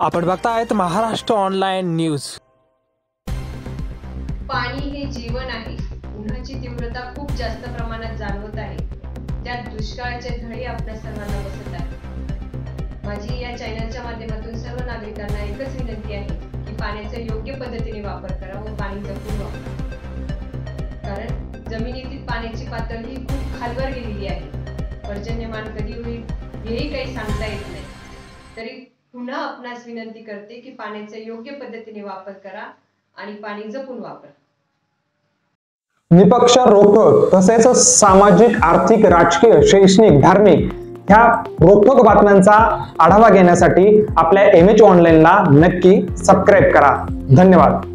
आपण बघतायत Maharashtra online news. पाणी हे जीवन आहे। उन्हाची तीव्रता खूप जास्त प्रमाणात जाणवत आहे। त्यात दुष्काळाचे झळे आपल्या सर्वांना बसत आहेत। माझी या चॅनलच्या माध्यमातून सर्व नागरिकांना एकच विनंती आहे की पाण्याचा योग्य पद्धतीने वापर करा व पाणी जपून वापरा। कारण जमिनीतील पाण्याची पातळी खूप खालवर गेलेली आहे। पर्जन्यमान कधी होईल हेही काही सांगता येत नाही। तरी पुन्हा आपणास विनंती करते की पाण्याचा योग्य पद्धतीने वापर करा आणि पाणी जपून वापरा। निपक्ष रोखोक तसेच सामाजिक, आर्थिक, राजकीय, शैक्षणिक, धार्मिक ह्या रोखोक बातम्यांचा आढावा घेण्यासाठी आपल्या MH ऑनलाईनला नक्की सबस्क्राइब करा। धन्यवाद।